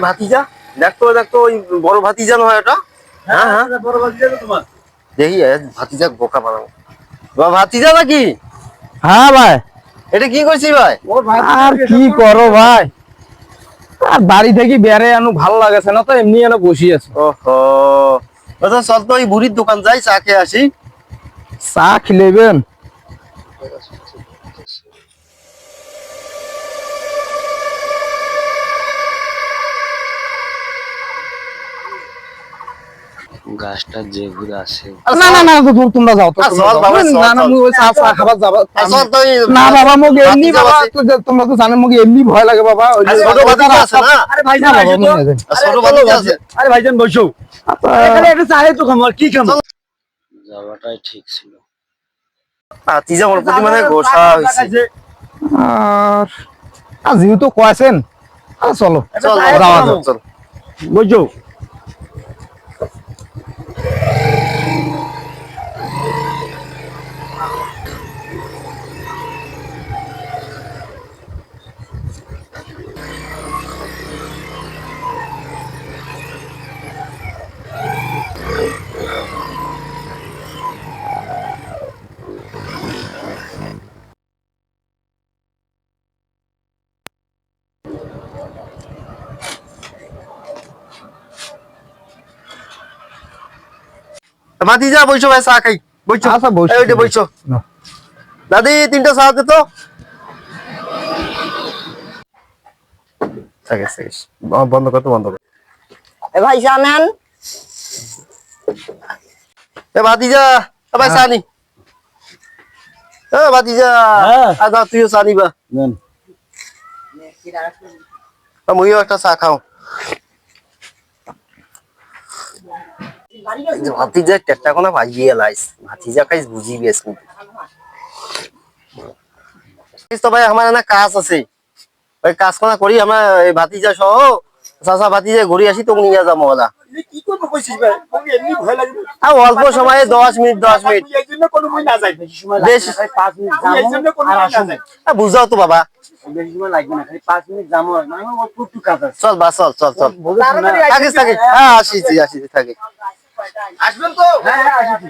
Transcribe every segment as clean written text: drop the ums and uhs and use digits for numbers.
ভাতিজা দেখতো দেখতো ওই বড় ভাতিজা নয় এটা? হ্যাঁ হ্যাঁ বড় ভাতিজা তো তোমার। দেখি ভাতিজা বোকা বানাবো। ভাতিজা নাকি? হ্যাঁ ভাই। এটা কি করছিস ভাই? আর কি করো ভাই, আর বাড়ি থেকে বেড়ে আনো ভালো লাগেছে না, তো এমনি এনে বসি আছি। ওহো, চল তো ওই বুড়ির দোকান যাই, চা খেয়ে আসি। চা খিলেবেন? গাছটা যে ঘুরে আসে। না না না, তোমরা যাও তো। না না, মুই চা চা খাবার যাবা না বাবা, মুগে এমনি বাবা, তোমরা তো জানো মুগে এমনি ভয় লাগে বাবা। ছোট ভাতিজা আছে না? আরে ভাইজান ছোট ভাতিজা আছে। আরে ভাইজান বসো, এখানে একটু চায়ে তো খামো, আর কি খামো? যাওয়াটাই ঠিক ছিল। ভাতিজা ওর প্রতি মানে গোসা হইছে। আর যেহেতু কয়েছেন, চলো চল যাওয়া চল যাক। চল। বুঝছো? ভাতিজা বইছো ভাই, চা খাই। বইছো। আচ্ছা বসো। এই ওইটা বইছো। দাদি 3টা চা দে তো। ঠিক আছে, বন্ধ কর তো, বন্ধ কর। এ ভাই জানেন, এ ভাতিজা, ভাই চা নি। এ ভাতিজা, আদা তুইও চা নিবা। মুইও একটা চা খাও। ভাতিজা টেট্টা কোনা ভাজিয়ে লাইস, ভাতিজা খাইস বুঝি বেশ। তো ভাই আমার না কাজ আছে, ওই কাজ কোনা করি আমরা এই ভাতিজা সহ চাচা ভাতিজা ঘুরে আসি, তো নিয়ে যাবো ওলা। কি করবো কইছিস ভাই? মুগে এমনি ভয় লাগে। আর অল্প সময়ে 10 মিনিট এই জন্য কোনো মুই না যাই, বেশি সময় বেশ। লাগবে না, 5 মিনিট যাবো। এই জন্য কোনো মুই না যাই। বুঝাও তো বাবা, বেশি সময় লাগবে না, খালি 5 মিনিট যাবো। মানে আমার একটু কাজ আছে। চল বা চল চল চল। থাকিস থাকিস, হ্যাঁ আসিছি আসিছি থাকে। আসবেন তো? হ্যাঁ হ্যাঁ আসি।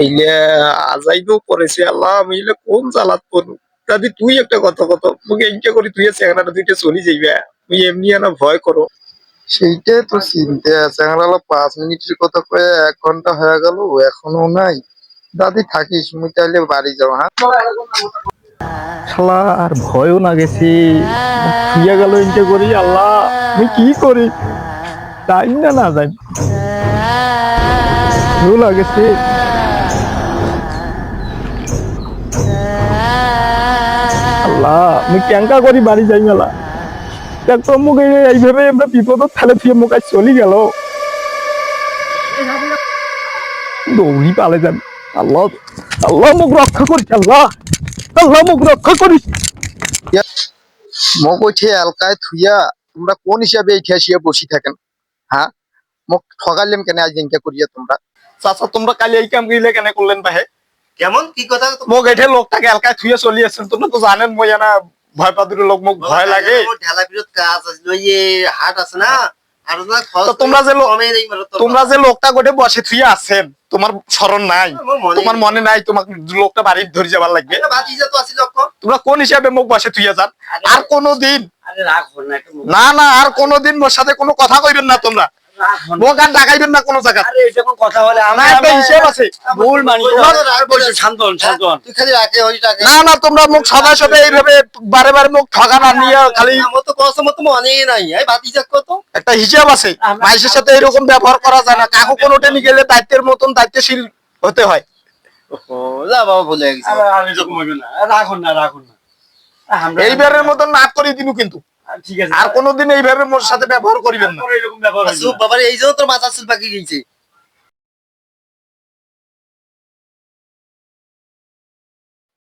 এইলে আজাইবো পড়েছে আল্লাহ, আমি এলে কোন জ্বালাত করবো। দাদি তুই একটা কথা কত মুখে ইনকা করি, তুই চেহারাটা দুইটা চলি যাইবে, তুই এমনি না ভয় করো। সেইটাই তো চিনতে আছে, 5 মিনিটের কথা কয়ে 1 ঘন্টা হয়ে গেল, এখনো নাই। দাদি থাকিস, মুই তাইলে বাড়ি যাও। হ্যাঁ শালা আর ভয়ও না গেছি, শুয়ে গেল ইনকে করি। আল্লাহ আমি কি করি, টাইম না না যাই, ভয়ও লাগেছে। আল্লাহ আমি কেঙ্কা করি বাড়ি যাই মেলা, দেখ তো মুখ এইভাবে আমরা বিপদত ফেলে ফিরে মুখ আজ চলে গেল, দৌড়ি পালে যান। আল্লাহ আল্লাহ মুখ রক্ষা করিস, আল্লাহ আল্লাহ মুখ রক্ষা করিস। মোক ওইঠে এলকায় থুইয়া তোমরা কোন হিসাবে এই ঠেসিয়ে বসি থাকেন? হ্যাঁ মোক ঠগাইলেম কেন আজ ইনকা করিয়া তোমরা? চাচা তোমরা কালি এই কাম গিলে কেন করলেন ভাই? কেমন কি কথা? মোক এঠে লোকটাকে এলকায় থুয়ে চলি আছেন, তোমরা তো জানেন মই না ভয় পাদুর লোক, মোক ভয় লাগে। ঢালা বিরত কাজ আছে, ওই হাট আছে না, আর না তো তোমরা যে লোকটা গোটে বসে থুয়ে আছেন, তোমার স্মরণ নাই, তোমার মনে নাই তোমার লোকটা বাড়ি ধরে যাবার লাগবে? ভাতিজা তো আছিল। তোমরা কোন হিসাবে মুখ বসে থুয়ে যান? আর কোনোদিন না না, আর কোনোদিন মোর সাথে কোনো কথা কইবেন না তোমরা, মোক আর ডাকাইবেন না কোনো জায়গা। আরে এটা কোন কথা বলে? আমার একটা হিসাব আছে, ভুল মানি। শান্ত হন, শান্ত হন। তুই খালি রাখে ওই টাকা। না না, তোমরা মুখ সদা সদা এইভাবে বারে বারে মুখ ঠগা না নিয়ে খালি আমার তো কষ্ট মতো মনে নাই। এই ভাতিজা কত একটা হিসাব আছে, মানুষের সাথে এরকম ব্যবহার করা যায় না, কাকু কোনো টেনে গেলে দায়িত্বের মতন দায়িত্বশীল হতে হয়। ও যা বাবা, ভুলে গেছি। আর এরকম হইবে না, রাখুন না, রাখুন না। এইবারের মতন না করে দিনু, কিন্তু ঠিক আছে, আর কোনোদিন এইভাবে মোর সাথে ব্যবহার করিবেন না। এরকম ব্যবহার চুপ বাবা, এই জন্য তোর মাথা চুল পাকি গেছে।